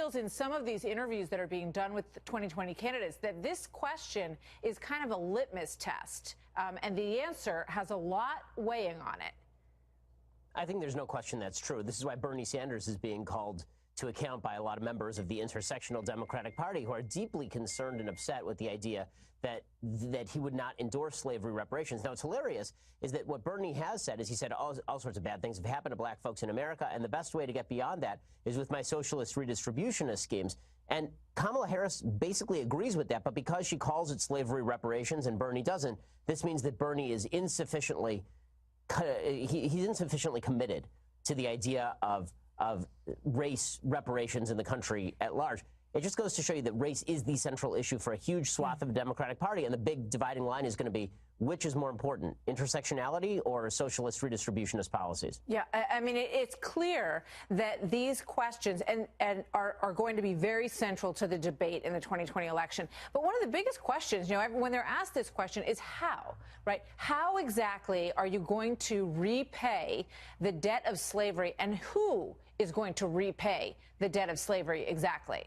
feels in some of these interviews that are being done with the 2020 candidates that this question is kind of a litmus test, and the answer has a lot weighing on it. I think there's no question that's true. This is why Bernie Sanders is being called to account by a lot of members of the intersectional Democratic Party who are deeply concerned and upset with the idea that he would not endorse slavery reparations. Now, what's hilarious is that what Bernie has said is he said all sorts of bad things have happened to black folks in America, and the best way to get beyond that is with my socialist redistributionist schemes. And Kamala Harris basically agrees with that, but because she calls it slavery reparations and Bernie doesn't, this means that Bernie is insufficiently committed to the idea of race reparations in the country at large. It just goes to show you that race is the central issue for a huge swath of the Democratic Party, and the big dividing line is going to be which is more important, intersectionality or socialist redistributionist policies? Yeah, I mean, it's clear that these questions are going to be very central to the debate in the 2020 election. But one of the biggest questions, when they're asked this question is how, right? How exactly are you going to repay the debt of slavery, and who is going to repay the debt of slavery exactly?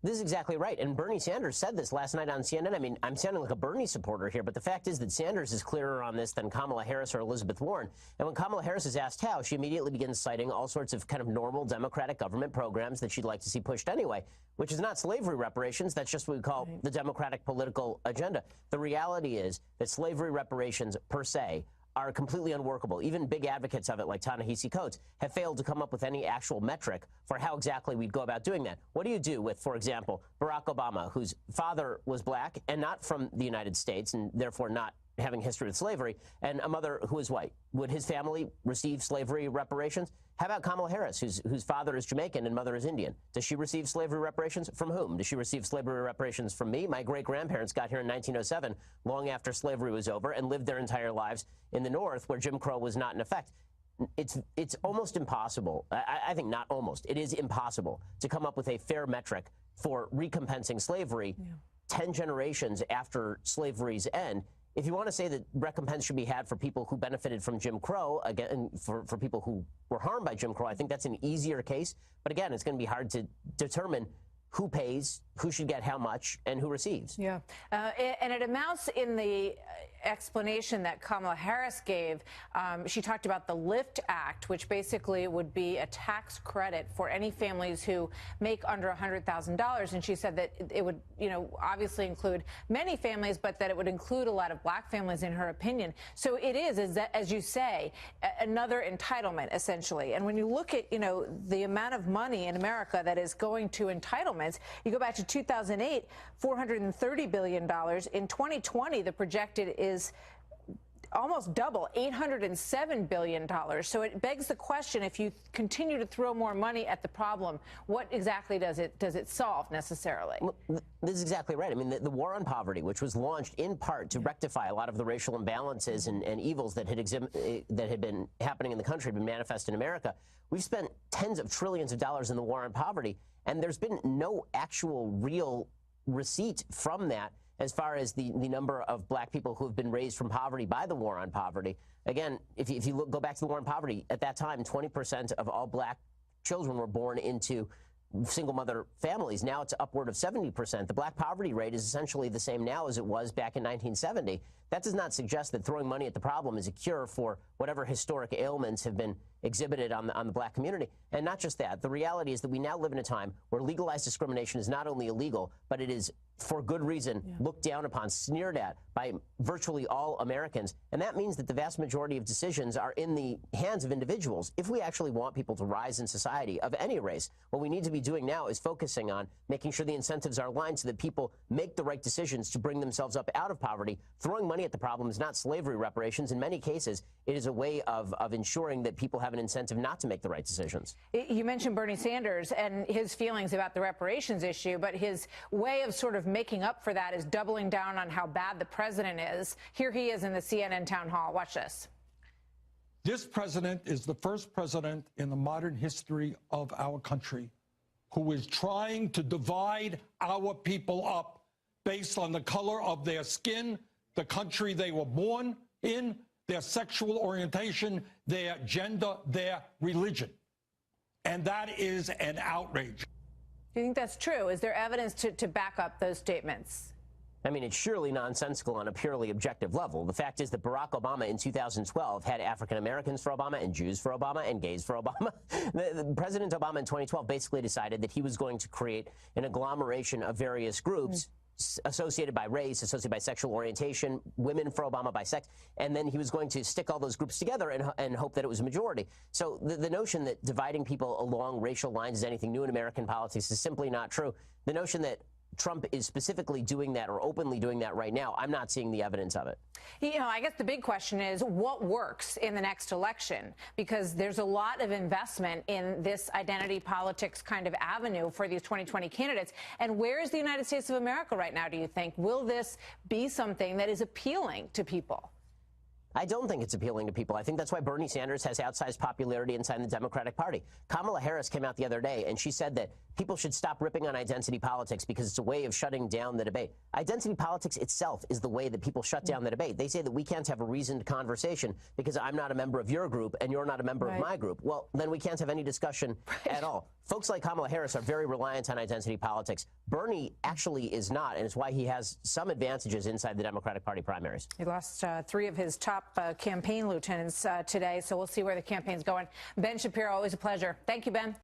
This is exactly right. And Bernie Sanders said this last night on CNN. I mean, I'm sounding like a Bernie supporter here, but the fact is that Sanders is clearer on this than Kamala Harris or Elizabeth Warren. And when Kamala Harris is asked how, she immediately begins citing all sorts of kind of normal Democratic government programs that she'd like to see pushed anyway, which is not slavery reparations. That's just what we call the Democratic political agenda. The reality is that slavery reparations per se are completely unworkable. Even big advocates of it, like Ta-Nehisi Coates, have failed to come up with any actual metric for how exactly we'd go about doing that. What do you do with, for example, Barack Obama, whose father was black and not from the United States and therefore not having history with slavery, and a mother who is white? Would his family receive slavery reparations? How about Kamala Harris, whose father is Jamaican and mother is Indian? Does she receive slavery reparations? From whom? Does she receive slavery reparations from me? My great-grandparents got here in 1907, long after slavery was over, and lived their entire lives in the North, where Jim Crow was not in effect. It's almost impossible. I think not almost. It is impossible to come up with a fair metric for recompensing slavery 10 generations after slavery's end. If you want to say that recompense should be had for people who benefited from Jim Crow, again, for people who were harmed by Jim Crow, I think that's an easier case. But again, it's going to be hard to determine who pays, who should get how much, and who receives. Yeah. And it amounts in the explanation that Kamala Harris gave. She talked about the LIFT Act, which basically would be a tax credit for any families who make under $100,000. And she said that it would, obviously include many families, but that it would include a lot of black families, in her opinion. So it is, as you say, another entitlement, essentially. And when you look at, the amount of money in America that is going to entitlements, you go back to 2008, $430 billion. In 2020, the projected is almost double, $807 billion. So it begs the question, if you continue to throw more money at the problem, what exactly does it solve necessarily? Well, this is exactly right. I mean, the war on poverty, which was launched in part to rectify a lot of the racial imbalances and evils that had been happening in the country, been manifest in America. We've spent tens of trillions of dollars in the war on poverty, and there's been no actual real receipt from that as far as the number of black people who have been raised from poverty by the war on poverty. Again, if you go back to the war on poverty, at that time, 20% of all black children were born into single mother families. Now it's upward of 70%. The black poverty rate is essentially the same now as it was back in 1970. That does not suggest that throwing money at the problem is a cure for whatever historic ailments have been exhibited on the black community. And not just that. The reality is that we now live in a time where legalized discrimination is not only illegal, but it is, for good reason, looked down upon, sneered at by virtually all Americans. And that means that the vast majority of decisions are in the hands of individuals. If we actually want people to rise in society of any race, what we need to be doing now is focusing on making sure the incentives are aligned so that people make the right decisions to bring themselves up out of poverty. Throwing money at the problem is not slavery reparations. In many cases, it is a way of ensuring that people have an incentive not to make the right decisions. You mentioned Bernie Sanders and his feelings about the reparations issue, but his way of sort of making up for that is doubling down on how bad the president is. Here he is in the CNN town hall. Watch this. This president is the first president in the modern history of our country who is trying to divide our people up based on the color of their skin, the country they were born in, their sexual orientation, their gender, their religion. And that is an outrage. Do you think that's true? Is there evidence to back up those statements? I mean, it's surely nonsensical on a purely objective level. The fact is that Barack Obama in 2012 had African Americans for Obama and Jews for Obama and gays for Obama. President Obama in 2012 basically decided that he was going to create an agglomeration of various groups associated by race, associated by sexual orientation, women for Obama by sex, and then he was going to stick all those groups together and hope that it was a majority. So the notion that dividing people along racial lines is anything new in American politics is simply not true. The notion that Trump is specifically doing that or openly doing that right now, I'm not seeing the evidence of it. You know, I guess the big question is what works in the next election, because there's a lot of investment in this identity politics kind of avenue for these 2020 candidates. And where is the United States of America right now, do you think? Will this be something that is appealing to people? I don't think it's appealing to people. I think that's why Bernie Sanders has outsized popularity inside the Democratic Party. Kamala Harris came out the other day and she said that people should stop ripping on identity politics because it's a way of shutting down the debate. Identity politics itself is the way that people shut down the debate. They say that we can't have a reasoned conversation because I'm not a member of your group and you're not a member of my group. Well, then we can't have any discussion at all. Folks like Kamala Harris are very reliant on identity politics. Bernie actually is not, and it's why he has some advantages inside the Democratic Party primaries. He lost 3 of his top campaign lieutenants today, so we'll see where the campaign's going. Ben Shapiro, always a pleasure. Thank you, Ben.